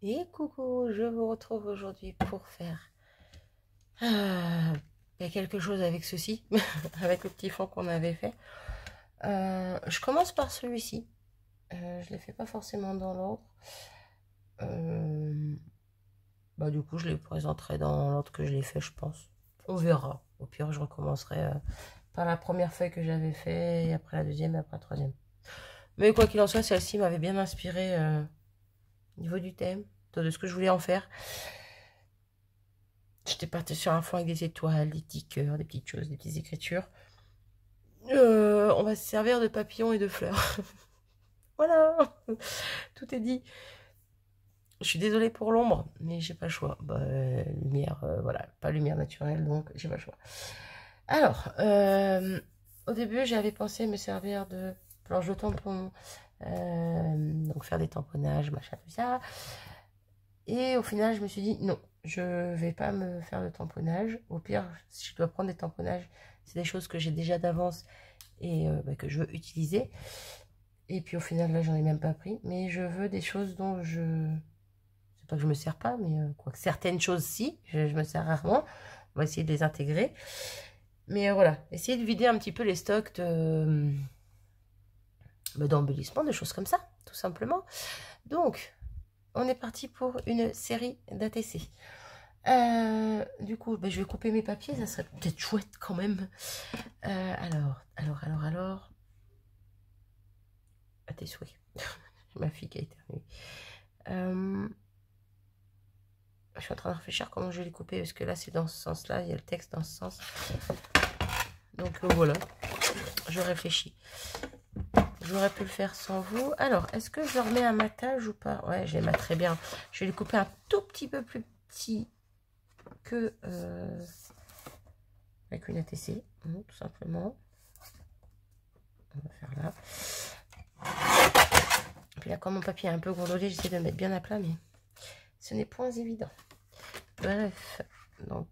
Et coucou, je vous retrouve aujourd'hui pour faire quelque chose avec ceci, avec le petit fond qu'on avait fait. Je commence par celui-ci. Je ne les fais pas forcément dans l'ordre. Du coup, je les présenterai dans l'ordre que je les fais, je pense. On verra. Au pire, je recommencerai par la première feuille que j'avais fait, et après la deuxième, et après la troisième. Mais quoi qu'il en soit, celle-ci m'avait bien inspiré au niveau du thème, de ce que je voulais en faire. J'étais partie sur un fond avec des étoiles, des petits cœurs, des petites choses, des petites écritures. On va se servir de papillons et de fleurs. Voilà, tout est dit. Je suis désolée pour l'ombre, mais j'ai pas le choix. Lumière, voilà, pas lumière naturelle, donc j'ai pas le choix. Alors, au début, j'avais pensé me servir de planche de tampon, donc faire des tamponnages, machin, tout ça. Et au final, je me suis dit, non, je vais pas me faire de tamponnage. Au pire, si je dois prendre des tamponnages, c'est des choses que j'ai déjà d'avance et que je veux utiliser. Et puis au final, là, j'en ai même pas pris. Mais je veux des choses dont je... C'est pas que je me sers pas, mais quoi que certaines choses, si. Je me sers rarement. On va essayer de les intégrer. Mais voilà, essayer de vider un petit peu les stocks d'embellissement, de choses comme ça, tout simplement. Donc, on est parti pour une série d'ATC. Du coup, je vais couper mes papiers, ça serait peut-être chouette quand même. Alors. À tes souhaits. Ma fille qui a éternué. Je suis en train de réfléchir comment je vais les couper, parce que là, c'est dans ce sens-là, il y a le texte dans ce sens. Donc voilà, je réfléchis. J'aurais pu le faire sans vous. Alors, est-ce que je leur mets un matage ou pas? Ouais, je les mets très bien. Je vais les couper un tout petit peu plus petit que avec une ATC, tout simplement. On va faire là. Et puis là, comme mon papier est un peu gondolé, j'essaie de le mettre bien à plat, mais ce n'est point évident. Bref, donc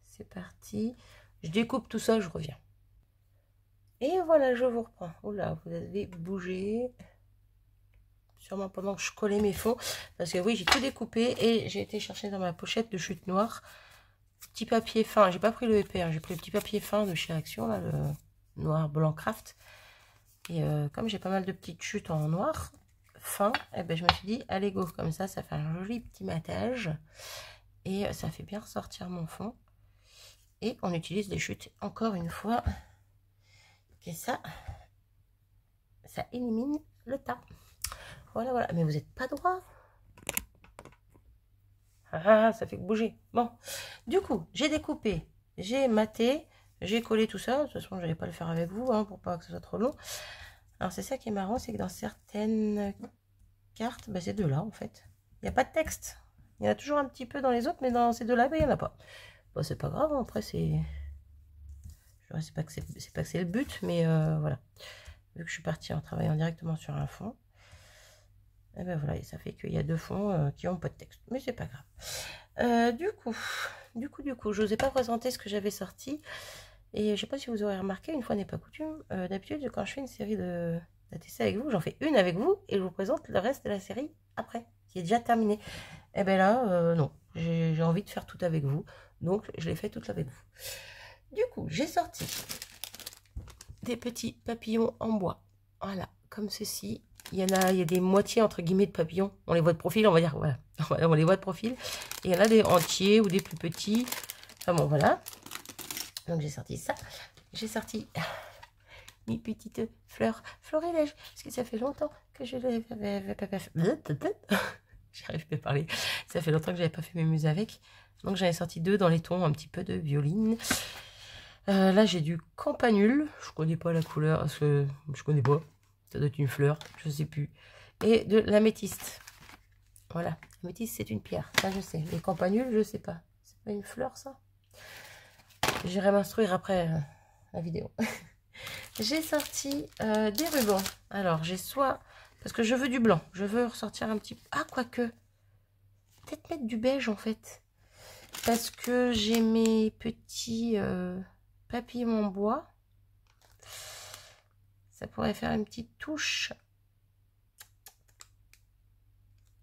c'est parti. Je découpe tout ça, je reviens. Et voilà, je vous reprends. Oula, vous avez bougé. Sûrement pendant que je collais mes fonds. Parce que oui, j'ai tout découpé et j'ai été chercher dans ma pochette de chute noire. Petit papier fin. J'ai pas pris le épais, hein, j'ai pris le petit papier fin de chez Action, là, le noir blanc craft. Et comme j'ai pas mal de petites chutes en noir fin, eh ben, je me suis dit, allez go, comme ça fait un joli petit matage. Et ça fait bien ressortir mon fond. Et on utilise des chutes encore une fois. Et ça élimine le tas. Voilà. Mais vous n'êtes pas droit. Ah, ça fait que bouger. Bon. Du coup, j'ai découpé, j'ai maté, j'ai collé tout ça. De toute façon, je n'allais pas le faire avec vous, pour pas que ce soit trop long. Alors, c'est ça qui est marrant, c'est que dans certaines cartes, c'est deux-là, en fait. Il n'y a pas de texte. Il y en a toujours un petit peu dans les autres, mais dans ces deux-là, il n'y en a pas. Bon, c'est pas grave, après, c'est... Je sais pas que c'est le but, mais voilà. Vu que je suis partie en travaillant directement sur un fond, et ben voilà, et ça fait qu'il y a deux fonds qui n'ont pas de texte. Mais c'est pas grave. Du coup, je n'osais pas présenter ce que j'avais sorti. Et je sais pas si vous aurez remarqué, une fois n'est pas coutume, d'habitude, quand je fais une série d'ATC avec vous, j'en fais une avec vous et je vous présente le reste de la série après, qui est déjà terminée. Et ben là, non, j'ai envie de faire tout avec vous, donc je l'ai fait toute avec vous. Du coup, j'ai sorti des petits papillons en bois. Voilà, comme ceci. Il y a des moitiés entre guillemets de papillons. On les voit de profil, on va dire. Voilà, on les voit de profil. Et il y en a des entiers ou des plus petits. Enfin bon, voilà. Donc j'ai sorti ça. J'ai sorti mes petites fleurs florilèges. Parce que ça fait longtemps que je les... J'arrive pas à parler. Ça fait longtemps que j'avais pas fait mes muses avec. Donc j'en ai sorti deux dans les tons un petit peu de violine. Là, j'ai du campanule. Je connais pas la couleur, parce que je connais pas. Ça doit être une fleur, je sais plus. Et de l'améthyste. Voilà, l'améthyste, c'est une pierre. Ça, je sais. Les campanules, je sais pas. C'est pas une fleur, ça? J'irai m'instruire après la vidéo. J'ai sorti des rubans. Alors, j'ai soit... Parce que je veux du blanc. Je veux ressortir un petit... Ah, quoique. Peut-être mettre du beige, en fait. Parce que j'ai mes petits... papillons en bois. Ça pourrait faire une petite touche.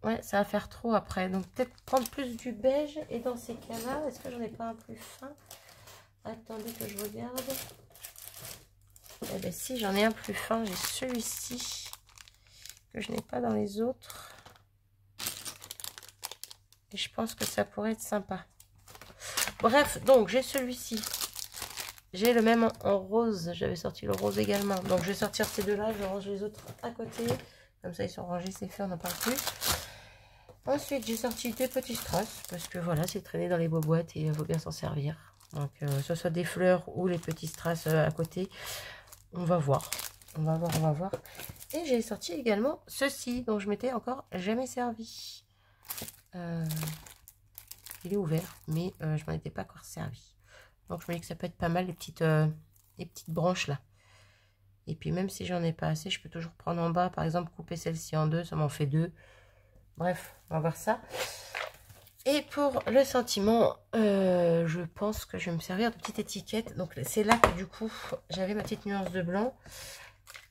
Ouais, ça va faire trop après. Donc peut-être prendre plus du beige. Et dans ces cas-là, est-ce que j'en ai pas un plus fin? Attendez que je regarde. Eh bien si, j'en ai un plus fin. J'ai celui-ci que je n'ai pas dans les autres. Et je pense que ça pourrait être sympa. Bref, donc j'ai celui-ci. J'ai le même en rose. J'avais sorti le rose également. Donc je vais sortir ces deux-là. Je range les autres à côté. Comme ça, ils sont rangés, c'est fait, on n'en parle plus. Ensuite, j'ai sorti des petits strass. Parce que voilà, c'est traîné dans les boîtes et il faut bien s'en servir. Donc, que ce soit des fleurs ou les petits strass à côté. On va voir. On va voir, on va voir. Et j'ai sorti également ceci, dont je m'étais encore jamais servi. Il est ouvert, mais je m'en étais pas encore servi. Donc, je me dis que ça peut être pas mal, les petites branches là. Et puis, même si j'en ai pas assez, je peux toujours prendre en bas. Par exemple, couper celle-ci en deux, ça m'en fait deux. Bref, on va voir ça. Et pour le sentiment, je pense que je vais me servir de petite étiquette. Donc, c'est là que du coup, j'avais ma petite nuance de blanc.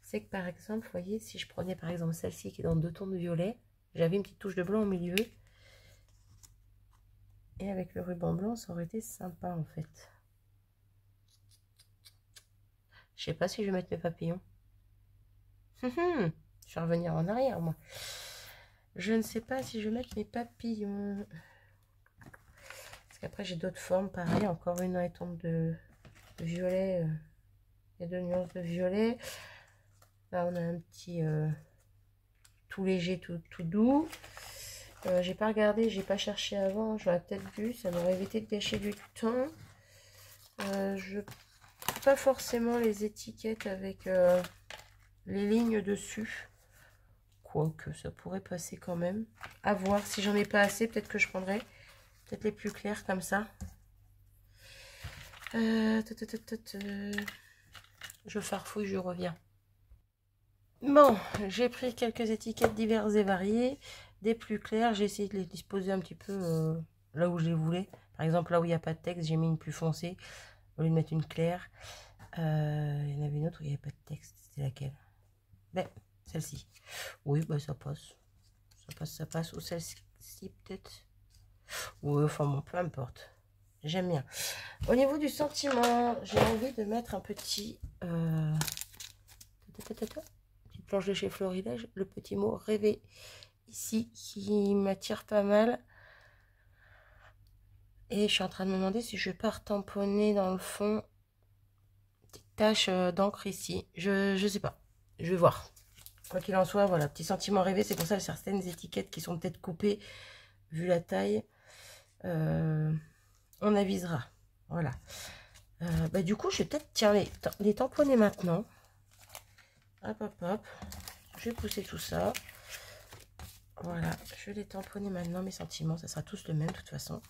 C'est que par exemple, vous voyez, si je prenais par exemple celle-ci qui est dans 2 tons de violet, j'avais une petite touche de blanc au milieu. Et avec le ruban blanc, ça aurait été sympa en fait. Je sais pas si je vais mettre mes papillons. Je vais revenir en arrière, moi. Je ne sais pas si je vais mettre mes papillons. Parce qu'après, j'ai d'autres formes. Pareil, encore une dans les tons de violet. Il y a 2 nuances de violet. Là, on a un petit tout léger, tout doux. J'ai pas regardé, j'ai pas cherché avant. J'aurais peut-être vu, ça m'aurait évité de gâcher du temps. Je pas forcément les étiquettes avec les lignes dessus. Quoique ça pourrait passer quand même. À voir, si j'en ai pas assez, peut-être que je prendrai peut-être les plus clairs comme ça. Je farfouille, je reviens. Bon, j'ai pris quelques étiquettes diverses et variées. Des plus claires, j'ai essayé de les disposer un petit peu là où je les voulais. Par exemple, là où il n'y a pas de texte, j'ai mis une plus foncée au lieu de mettre une claire. Il y en avait une autre où il n'y avait pas de texte. C'était laquelle? Ben, celle-ci. Oui, bah ça passe. Ça passe, ça passe. Ou celle-ci, peut-être. Oui, enfin bon, peu importe. J'aime bien. Au niveau du sentiment, j'ai envie de mettre un petit... petite planche de chez Florilège. Le petit mot rêver ici qui m'attire pas mal. Et je suis en train de me demander si je vais pas retamponner dans le fond. Petite tache d'encre ici. Je sais pas. Je vais voir. Quoi qu'il en soit, voilà, petit sentiment rêvé. C'est pour ça que certaines étiquettes qui sont peut-être coupées, vu la taille, on avisera. Voilà. Bah, du coup, je vais peut-être, tiens, les tamponner maintenant. Hop, hop, hop. Je vais pousser tout ça. Voilà, je vais les tamponner maintenant, mes sentiments. Ça sera tous le même, de toute façon.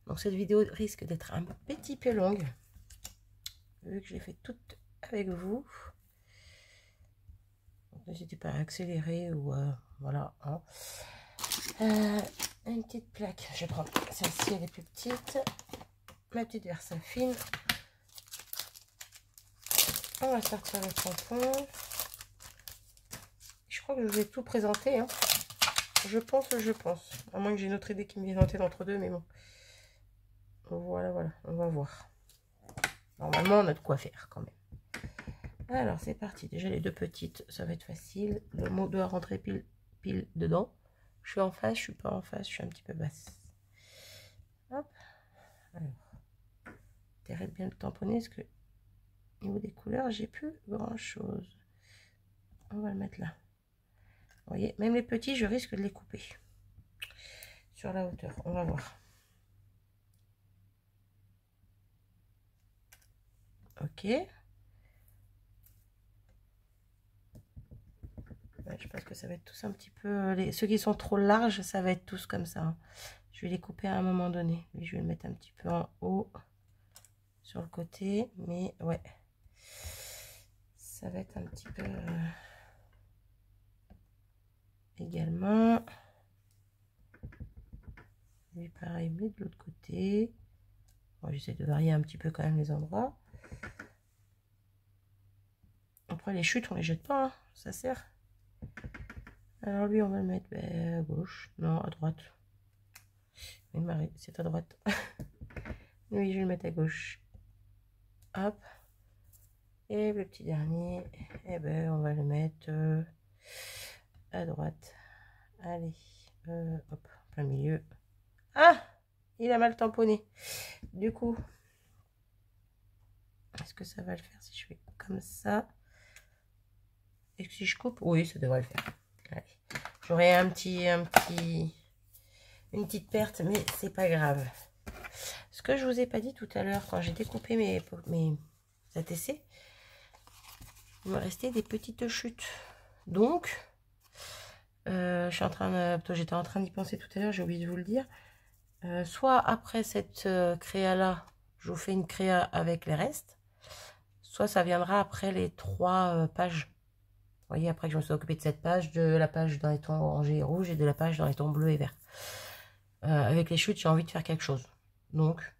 Donc, cette vidéo risque d'être un petit peu longue, vu que je l'ai fait toute avec vous. N'hésitez pas à accélérer ou voilà. Hein. Une petite plaque. Je prends celle-ci, elle est plus petite. Ma petite Versafine. On va sortir le tampon. Je crois que je vous ai tout présenté. Hein. Je pense. À moins que j'ai une autre idée qui me vienne en tête entre deux, mais bon. Voilà, voilà. On va voir. Normalement, on a de quoi faire quand même. Alors, c'est parti. Déjà, les deux petites, ça va être facile. Le mot doit rentrer pile dedans. Je suis en face, je suis pas en face, je suis un petit peu basse. Hop. Alors, intérêt de bien le tamponner parce que au niveau des couleurs, j'ai plus grand chose. On va le mettre là. Vous voyez, même les petits, je risque de les couper sur la hauteur. On va voir. Ok. Ouais, je pense que ça va être tous un petit peu... Ceux qui sont trop larges, ça va être tous comme ça. Hein. Je vais les couper à un moment donné. Lui, je vais le mettre un petit peu en haut sur le côté. Mais ouais, ça va être un petit peu... également. Lui, pareil, mais de l'autre côté. Bon, j'essaie de varier un petit peu quand même les endroits. Après, les chutes, on les jette pas. Hein. Ça sert. Alors lui, on va le mettre à gauche. Non, à droite. Oui, Marie, c'est à droite. Lui, je vais le mettre à gauche. Hop. Et le petit dernier, eh ben, on va le mettre à droite. Allez. Hop, plein milieu. Ah! Il a mal tamponné. Du coup, est-ce que ça va le faire si je fais comme ça? Et si je coupe? Oui, ça devrait le faire. Allez. J'aurai une petite perte, mais c'est pas grave. Ce que je vous ai pas dit tout à l'heure, quand j'ai découpé mes ATC, il me restait des petites chutes. Donc, j'étais en train d'y penser tout à l'heure, j'ai oublié de vous le dire. Soit après cette créa-là, je vous fais une créa avec les restes, soit ça viendra après les 3 pages. Vous voyez, après que je me suis occupée de cette page, de la page dans les tons orangés et rouges et de la page dans les tons bleus et verts. Avec les chutes, j'ai envie de faire quelque chose. Donc,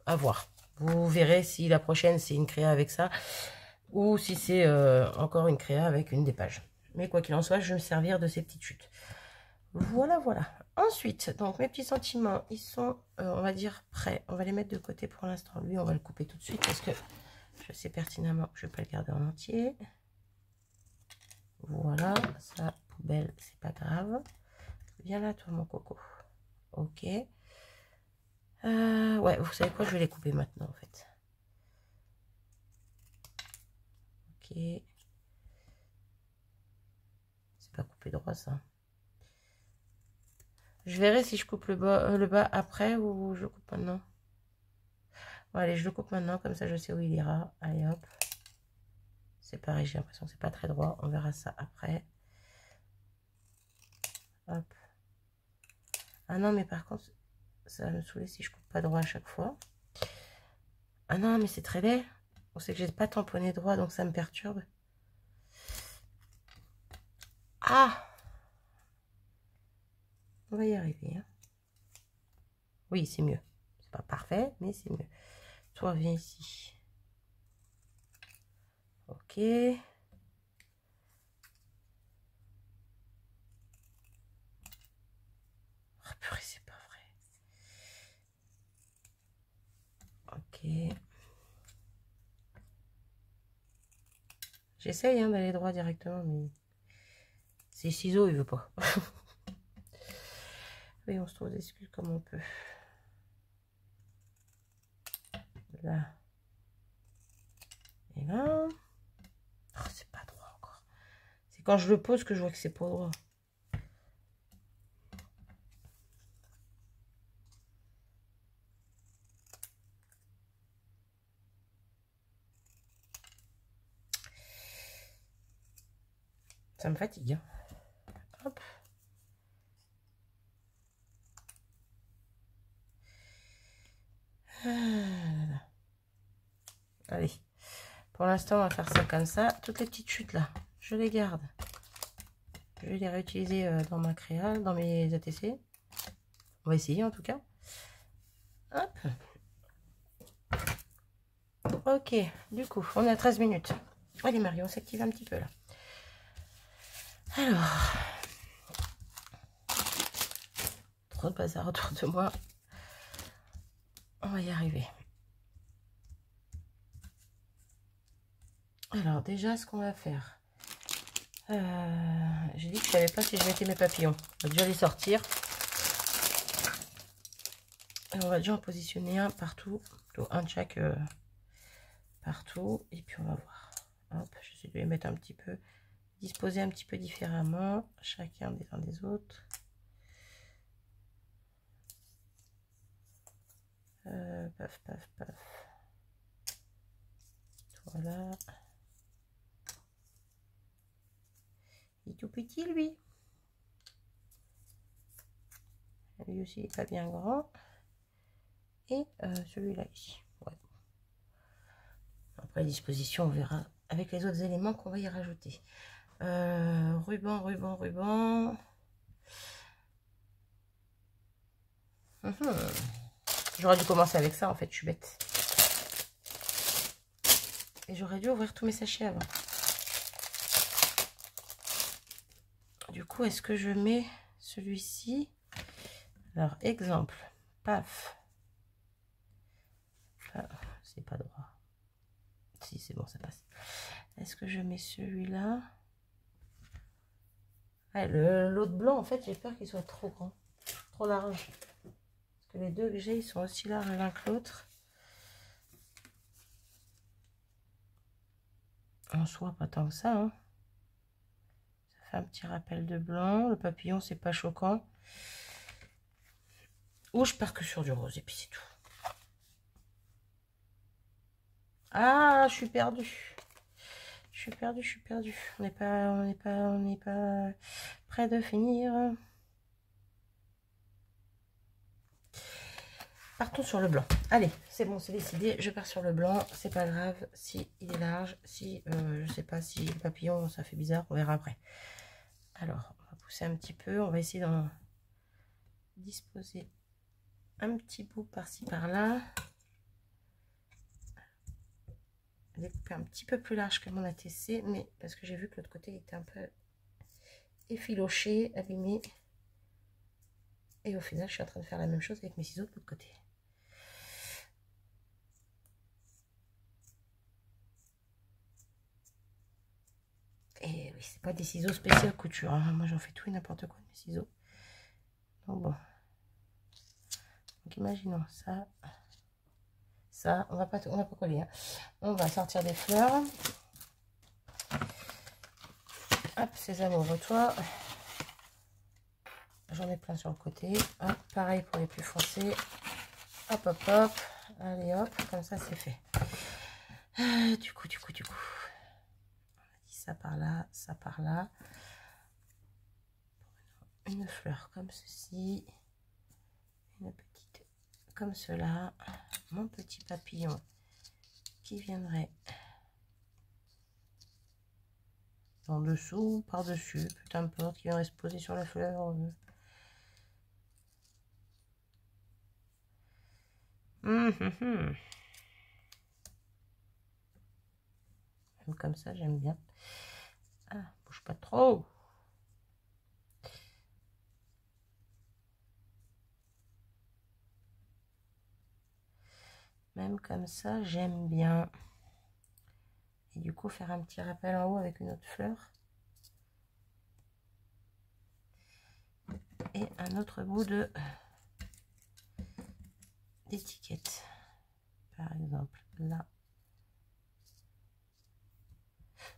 à voir. Vous verrez si la prochaine, c'est une créa avec ça, ou si c'est encore une créa avec une des pages. Mais quoi qu'il en soit, je vais me servir de ces petites chutes. Voilà, voilà. Ensuite, donc mes petits sentiments, ils sont, on va dire, prêts. On va les mettre de côté pour l'instant. Lui, on va le couper tout de suite parce que je sais pertinemment que je ne vais pas le garder en entier. Voilà, ça, poubelle, c'est pas grave. Viens là, toi, mon coco. Ok. Ouais, vous savez quoi, je vais les couper maintenant, en fait. Ok. C'est pas coupé droit, ça. Je verrai si je coupe le bas après ou je le coupe maintenant. Bon, allez, je le coupe maintenant, comme ça je sais où il ira. Allez, hop. C'est pareil, j'ai l'impression que c'est pas très droit. On verra ça après. Hop. Ah non, mais par contre, ça va me saouler si je coupe pas droit à chaque fois. Ah non, mais c'est très laid. On sait que j'ai pas tamponné droit, donc ça me perturbe. Ah! On va y arriver. Hein. Oui, c'est mieux. C'est pas parfait, mais c'est mieux. Toi, viens ici. Ok. Oh, purée, c'est pas vrai. Ok. J'essaye hein, d'aller droit directement, mais ces ciseaux, il veut pas. Oui, on se trouve des excuses comme on peut. Là. Et là. Oh, c'est pas droit encore. C'est quand je le pose que je vois que c'est pas droit. Ça me fatigue. Hein. Hop. Ah. Allez. Pour l'instant, on va faire ça comme ça. Toutes les petites chutes là, je les garde. Je vais les réutiliser dans ma créa, dans mes ATC. On va essayer en tout cas. Hop. Ok, du coup, on est à 13 minutes. Allez Marie, on s'active un petit peu là. Alors. Trop de bazar autour de moi. On va y arriver. Alors déjà, ce qu'on va faire. J'ai dit que je savais pas si je mettais mes papillons. On va déjà les sortir. Et on va déjà en positionner un partout. Plutôt un de chaque partout. Et puis on va voir. Hop, j'essaie de les mettre un petit peu. Disposer un petit peu différemment. Chacun des uns des autres. Paf, paf, paf. Voilà. Il est tout petit lui. Lui aussi il n'est pas bien grand. Et celui-là ici. Ouais. Après disposition, on verra avec les autres éléments qu'on va y rajouter. Ruban, ruban, ruban. J'aurais dû commencer avec ça en fait, je suis bête. Et j'aurais dû ouvrir tous mes sachets avant. coup, est-ce que je mets celui-ci? Alors, exemple, paf. Ah, c'est pas droit. Si, c'est bon, ça passe. Est-ce que je mets celui-là? Ouais, l'autre blanc, en fait, j'ai peur qu'il soit trop grand, trop large. Parce que les deux que j'ai, ils sont aussi larges l'un que l'autre. En soi, pas tant que ça, hein. Ça fait un petit rappel de blanc. Le papillon, c'est pas choquant. Ou je pars que sur du rose, et puis c'est tout. Ah, je suis perdue. Je suis perdue, je suis perdue. On n'est pas près de finir. Partons sur le blanc. Allez, c'est bon, c'est décidé. Je pars sur le blanc. C'est pas grave si il est large. Si, je sais pas si le papillon, ça fait bizarre. On verra après. Alors, on va pousser un petit peu. On va essayer d'en disposer un petit bout par-ci, par-là. Découper un petit peu plus large que mon ATC, mais parce que j'ai vu que l'autre côté était un peu effiloché, abîmé. Et au final, je suis en train de faire la même chose avec mes ciseaux de l'autre côté. Et oui, c'est pas des ciseaux spéciaux couture, hein. Moi, j'en fais tout et n'importe quoi de mes ciseaux. Donc bon. Donc imaginons ça. Ça, on va pas coller, hein. On va sortir des fleurs. Hop, sésame, ouvre-toi. J'en ai plein sur le côté. Hop, pareil pour les plus foncés. Hop, hop, hop. Allez, hop, comme ça, c'est fait. Du coup. On a dit ça par là, ça par là. Une fleur comme ceci. Une petite comme cela. Mon petit papillon qui viendrait en dessous, par-dessus, peu importe, qui viendrait se poser sur la fleur. Comme ça, j'aime bien. Ah, bouge pas trop. Même comme ça, j'aime bien. Et du coup, faire un petit rappel en haut avec une autre fleur. Et un autre bout de d'étiquette. Par exemple, là.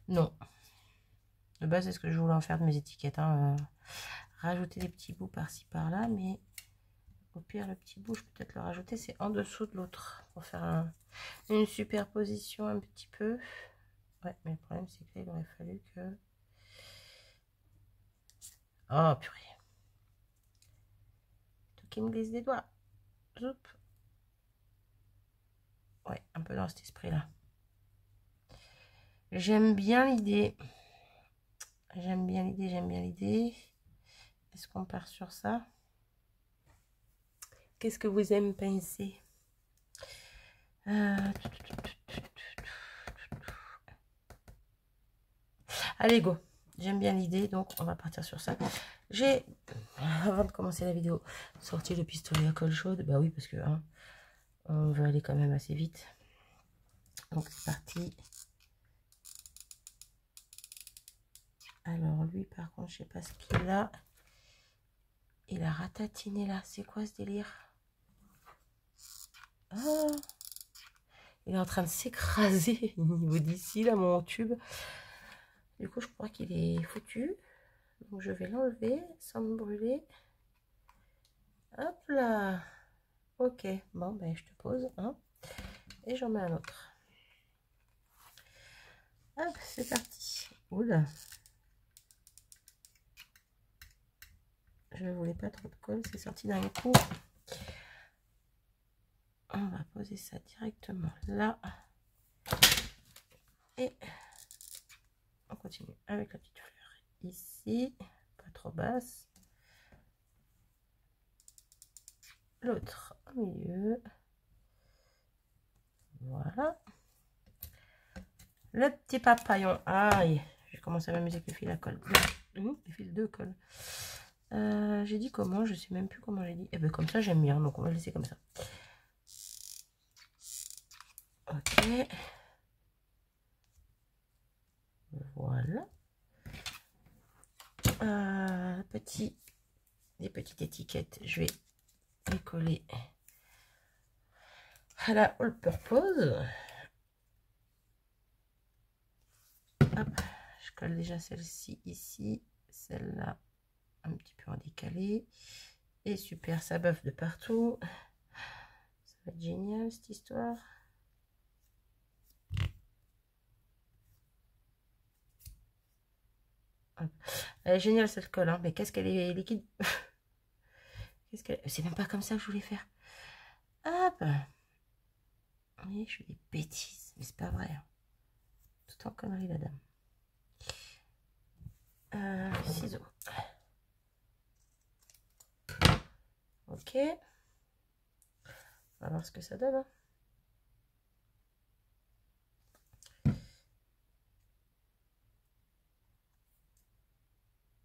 Non. De base, c'est ce que je voulais en faire de mes étiquettes, hein. Rajouter des petits bouts par-ci, par-là. Mais au pire, le petit bout, je peux peut-être le rajouter. C'est en dessous de l'autre. Pour faire une superposition un petit peu. Ouais, mais le problème, c'est que là, il aurait fallu que... Oh, purée. Tout qui me glisse des doigts. Zoup. Ouais, un peu dans cet esprit-là. J'aime bien l'idée. J'aime bien l'idée. Est-ce qu'on part sur ça? Qu'est-ce que vous aimez penser? Allez, go. J'aime bien l'idée, donc on va partir sur ça. J'ai, avant de commencer la vidéo, sorti le pistolet à colle chaude. Bah oui, parce que hein, on veut aller quand même assez vite. Donc c'est parti. Alors lui, par contre, je sais pas ce qu'il a. Il a ratatiné là. C'est quoi ce délire? Ah, il est en train de s'écraser au niveau d'ici, là, mon tube. Du coup, je crois qu'il est foutu. Donc, je vais l'enlever sans me brûler. Hop là. Ok. Bon, ben, je te pose un. Et j'en mets un autre. Hop, c'est parti. Oula. Je ne voulais pas trop de colle. C'est sorti d'un coup. On va poser ça directement là. Et on continue avec la petite fleur ici. Pas trop basse. L'autre au milieu. Voilà. Le petit papillon. Aïe, j'ai commencé à m'amuser avec le fil à colle. Les fils de colle. J'ai dit comment, je sais même plus comment j'ai dit. Et ben comme ça j'aime bien, donc on va le laisser comme ça. Ok. Voilà. Des petites étiquettes, je vais les coller à la all purpose. Hop, je colle déjà celle-ci ici, celle-là un petit peu en décalé. Et super, ça baffe de partout. Ça va être génial cette histoire. Hop. Elle est géniale cette colle, hein, mais qu'est-ce qu'elle est liquide. C'est même pas comme ça que je voulais faire. Hop. Oui, je fais des bêtises, mais c'est pas vrai. Hein. Tout en connerie la dame. Ciseaux. Ok. On va voir ce que ça donne. Hein.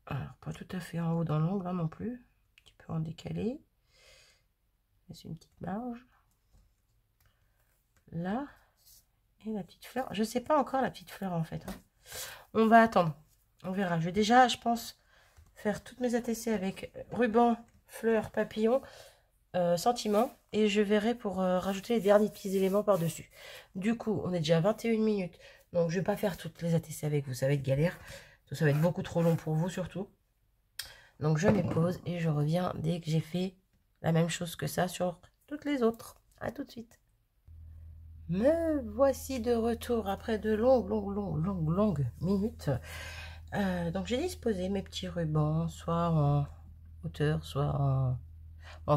Alors, pas tout à fait en haut dans l'ongle hein, non plus. Un petit peu en décalé. Laisse une petite marge. Là. Et la petite fleur. Je sais pas encore la petite fleur en fait. Hein. On va attendre. On verra. Je vais déjà, je pense, faire toutes mes ATC avec ruban, fleurs, papillons, sentiments. Et je verrai pour rajouter les derniers petits éléments par-dessus. Du coup, on est déjà à 21 minutes. Donc, je vais pas faire toutes les ATC avec vous. Ça va être galère. Ça va être beaucoup trop long pour vous surtout. Donc, je mets pause et je reviens dès que j'ai fait la même chose que ça sur toutes les autres. À tout de suite. Me voici de retour après de longues minutes. Donc j'ai disposé mes petits rubans, soit en hauteur, soit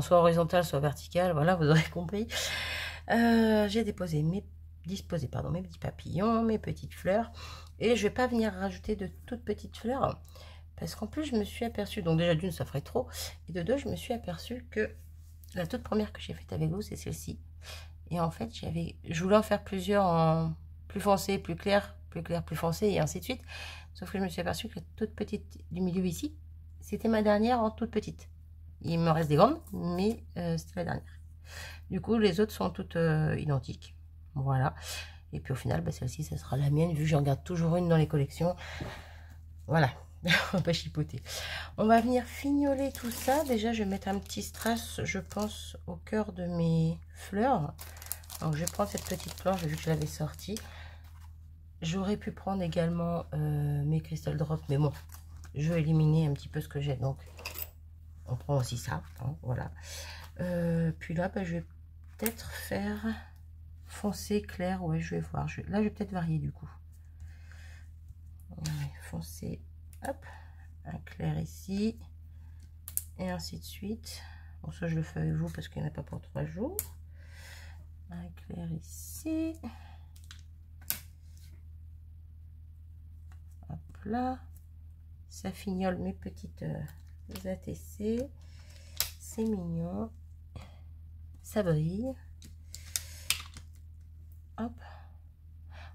soit horizontal, soit vertical. Voilà, vous aurez compris. J'ai disposé mes petits papillons, mes petites fleurs. Et je vais pas venir rajouter de toutes petites fleurs. Parce qu'en plus, je me suis aperçue, donc déjà d'une, ça ferait trop. Et de deux, je me suis aperçue que la toute première que j'ai faite avec vous, c'est celle-ci. Et en fait, je voulais en faire plusieurs en plus foncé, plus clair, plus foncé, et ainsi de suite. Sauf que je me suis aperçue que la toute petite du milieu ici, c'était ma dernière en toute petite. Il me reste des grandes, mais c'était la dernière. Du coup, les autres sont toutes identiques. Voilà. Et puis au final, bah, celle-ci, ça sera la mienne, vu que j'en garde toujours une dans les collections. Voilà. On va pas chipoter. On va venir fignoler tout ça. Déjà, je vais mettre un petit strass, je pense, au cœur de mes fleurs. Donc, je vais prendre cette petite planche, vu que je l'avais sortie. J'aurais pu prendre également mes crystal drops, mais bon, je vais éliminer un petit peu ce que j'ai. Donc, on prend aussi ça. Hein, voilà. Puis là, bah, je vais peut-être faire foncé, clair. Ouais, je vais voir. Là, je vais peut-être varier du coup. Ouais, foncé. Hop, un clair ici et ainsi de suite. Bon, ça je le fais avec vous parce qu'il n'y en a pas pour 3 jours. Un clair ici. Hop là, ça fignole mes petites ATC. C'est mignon, ça brille. Hop.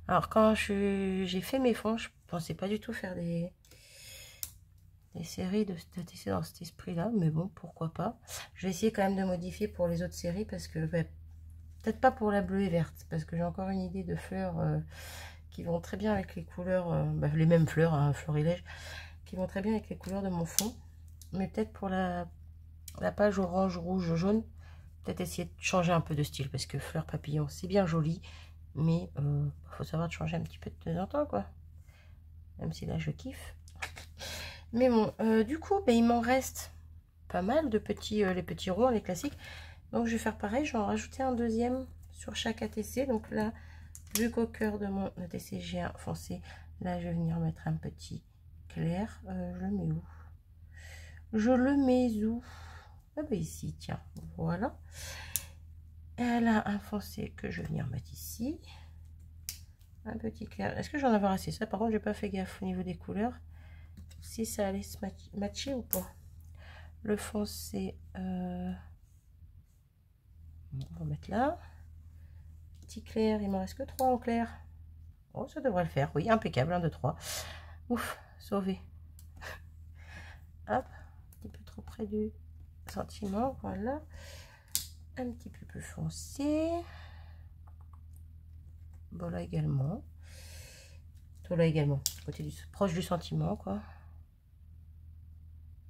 Alors quand j'ai fait mes fonds, je pensais pas du tout faire des séries d'ATC dans cet esprit-là, mais bon, pourquoi pas. Je vais essayer quand même de modifier pour les autres séries, parce que bah, peut-être pas pour la bleue et verte, parce que j'ai encore une idée de fleurs qui vont très bien avec les couleurs, bah, les mêmes fleurs, hein, florilège, qui vont très bien avec les couleurs de mon fond. Mais peut-être pour la page orange, rouge, jaune, peut-être essayer de changer un peu de style, parce que fleurs papillons, c'est bien joli, mais faut savoir de changer un petit peu de temps en temps, quoi. Même si là, je kiffe. Mais bon, du coup, bah, il m'en reste pas mal de petits, les petits ronds, les classiques. Donc, je vais faire pareil. Je vais en rajouter un deuxième sur chaque ATC. Donc là, vu qu'au cœur de mon ATC, j'ai un foncé. Là, je vais venir mettre un petit clair. Je le mets où? Je le mets où? Ah bah ici, tiens. Voilà. Elle a un foncé que je vais venir mettre ici. Un petit clair. Est-ce que j'en avais assez? Ça, par contre, j'ai pas fait gaffe au niveau des couleurs. Si ça allait se matcher ou pas. Le foncé, on va mettre là. Petit clair, il me reste que 3 en clair. Oh, ça devrait le faire. Oui, impeccable, 1, 2, 3. Ouf, sauvé. Hop, un petit peu trop près du sentiment, voilà. Un petit peu plus foncé. Bon, là également. Toi là également, côté proche du sentiment, quoi.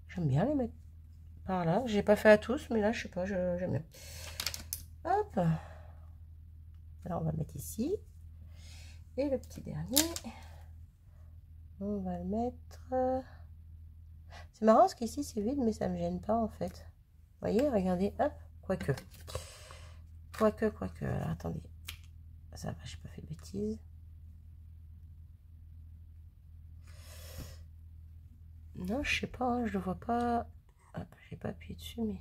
J'aime bien les mettre par là. J'ai pas fait à tous, mais là, je sais pas, j'aime bien. Hop. Alors, on va le mettre ici. Et le petit dernier, on va le mettre... C'est marrant parce qu'ici, c'est vide, mais ça me gêne pas, en fait. Vous voyez, regardez, hop, quoique. Quoique. Alors, attendez. Ça va, j'ai pas fait de bêtises. Non, je sais pas, hein, je le vois pas. Hop, j'ai pas appuyé dessus, mais...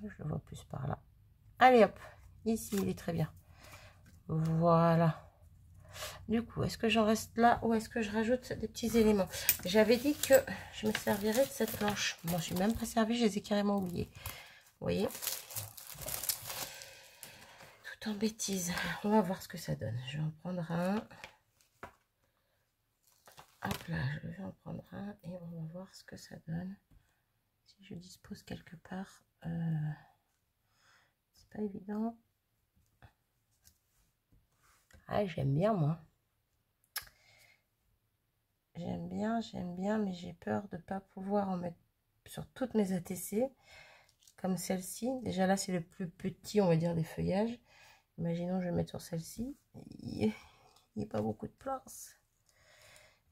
Je le vois plus par là. Allez, hop. Ici, il est très bien. Voilà. Du coup, est-ce que j'en reste là ou est-ce que je rajoute des petits éléments? J'avais dit que je me servirais de cette planche. Bon, je suis même pas servi, je les ai carrément oubliés. Vous voyez? Tout en bêtises. On va voir ce que ça donne. Je vais en prendre un. Hop là, je vais en prendre un et on va voir ce que ça donne. Si je dispose quelque part, c'est pas évident. Ah, j'aime bien moi. J'aime bien, mais j'ai peur de ne pas pouvoir en mettre sur toutes mes ATC, comme celle-ci. Déjà là, c'est le plus petit, on va dire, des feuillages. Imaginons que je vais mettre sur celle-ci. Il n'y a pas beaucoup de place.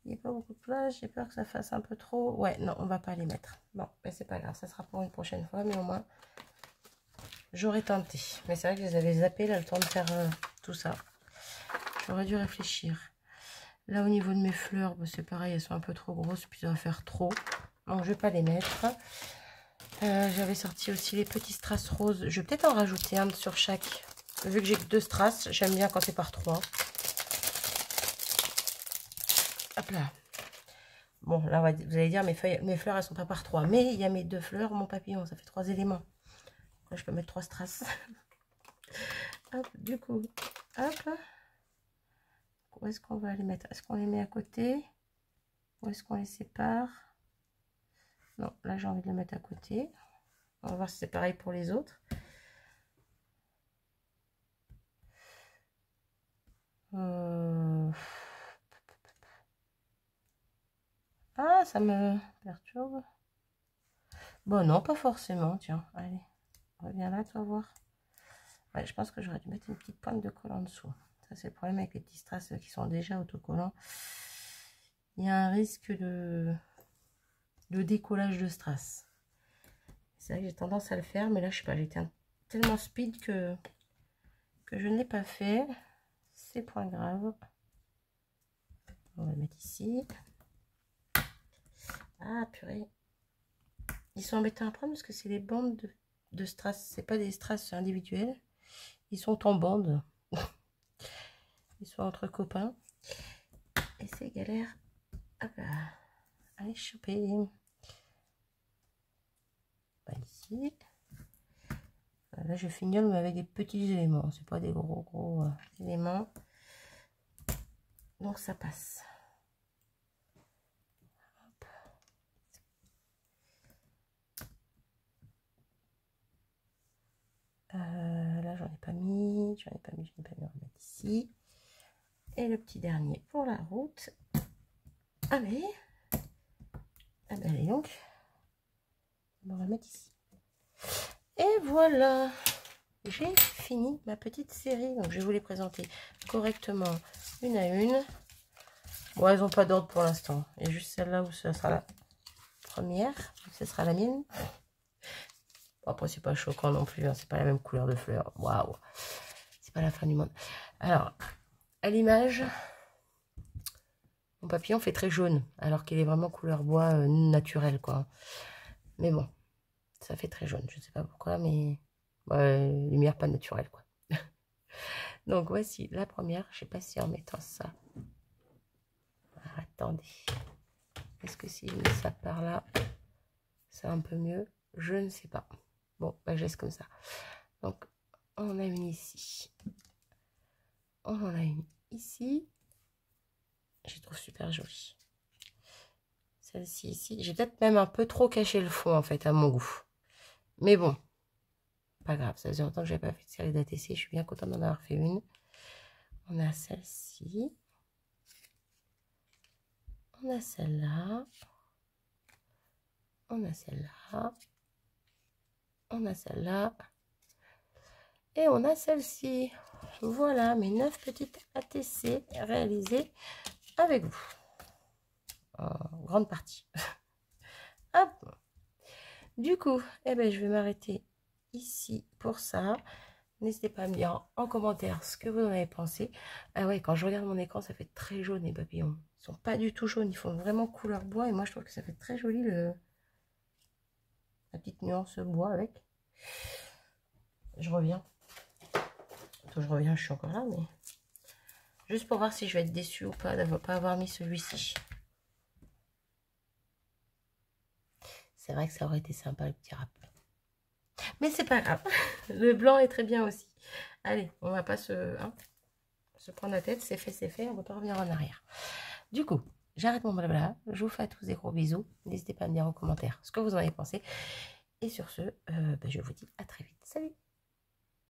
Il n'y a pas beaucoup de place. J'ai peur que ça fasse un peu trop. Ouais, non, on va pas les mettre. Bon, ben c'est pas grave, ça sera pour une prochaine fois, mais au moins, j'aurais tenté. Mais c'est vrai que je les avais zappés, là, le temps de faire tout ça. J'aurais dû réfléchir. Là, au niveau de mes fleurs, bah, c'est pareil, elles sont un peu trop grosses, puis ça va faire trop. Donc, je vais pas les mettre. J'avais sorti aussi les petits strass roses. Je vais peut-être en rajouter un sur chaque. Vu que j'ai que 2 strass, j'aime bien quand c'est par 3. Hop là. Bon, là, vous allez dire, mes fleurs, elles sont pas par 3. Mais il y a mes 2 fleurs, mon papillon, ça fait 3 éléments. Là, je peux mettre 3 strass. Hop, du coup, hop. Où est-ce qu'on va les mettre? Est-ce qu'on les met à côté? Ou est-ce qu'on les sépare? Non, là, j'ai envie de les mettre à côté. On va voir si c'est pareil pour les autres. Ah, ça me perturbe. Bon, non, pas forcément. Tiens, allez, reviens là, tu vas voir. Ouais, je pense que j'aurais dû mettre une petite pointe de colle en dessous. Ça, c'est le problème avec les petits strass qui sont déjà autocollants. Il y a un risque de décollage de strass. C'est vrai que j'ai tendance à le faire, mais là, je sais pas, j'étais tellement speed que je ne l'ai pas fait. C'est point grave. On va le mettre ici. Ah, purée. Ils sont embêtants à prendre parce que c'est des bandes de strass. C'est pas des strass individuels. Ils sont en bande. Ils sont entre copains. Et c'est galère. Hop là. Allez, choper. Bah, ici. Là, je fignole, mais avec des petits éléments. C'est pas des gros éléments. Donc, ça passe. Hop. Là, j'en ai pas mis. On va mettre ici. Et le petit dernier pour la route. Allez. Ah ben, allez donc. On va le mettre ici. Et voilà. J'ai fini ma petite série. Donc, je vais vous les présenter correctement une à une. Bon, elles n'ont pas d'ordre pour l'instant. Il y a juste celle-là où ce sera la première. Ce sera la mienne. Bon, après, c'est pas choquant non plus. Hein, c'est pas la même couleur de fleurs. Waouh. C'est pas la fin du monde. Alors, à l'image, mon papillon fait très jaune. Alors qu'il est vraiment couleur bois naturel, quoi. Mais bon, ça fait très jaune. Je sais pas pourquoi, mais... lumière pas naturelle, quoi. Donc, voici la première. Je sais pas si en mettant ça... Attendez. Est-ce que si je mets ça par là, c'est un peu mieux? Je ne sais pas. Bon, bah, je laisse comme ça. Donc, on en a une ici. On en a une ici. Je les trouve super jolies. Celle-ci ici, j'ai peut-être même un peu trop caché le fond en fait à mon goût. Mais bon, pas grave, ça faisait longtemps que je n'avais pas fait de série d'ATC, je suis bien contente d'en avoir fait une. On a celle-ci. On a celle-là. On a celle-là. On a celle-là. Et on a celle-ci. Voilà mes 9 petites ATC réalisées avec vous. En grande partie. Hop. Du coup, eh ben, je vais m'arrêter ici pour ça. N'hésitez pas à me dire en commentaire ce que vous en avez pensé. Ah ouais, quand je regarde mon écran, ça fait très jaune les papillons. Ils sont pas du tout jaunes, ils font vraiment couleur bois. Et moi, je trouve que ça fait très joli la petite nuance bois avec. Je reviens. Je reviens, je suis encore là, mais... Juste pour voir si je vais être déçue ou pas d'avoir pas avoir mis celui-ci. C'est vrai que ça aurait été sympa le petit rap. Mais c'est pas grave. Le blanc est très bien aussi. Allez, on va pas se prendre la tête. C'est fait. On va pas revenir en arrière. Du coup, j'arrête mon blabla. Je vous fais à tous des gros bisous. N'hésitez pas à me dire en commentaire ce que vous en avez pensé. Et sur ce, je vous dis à très vite. Salut!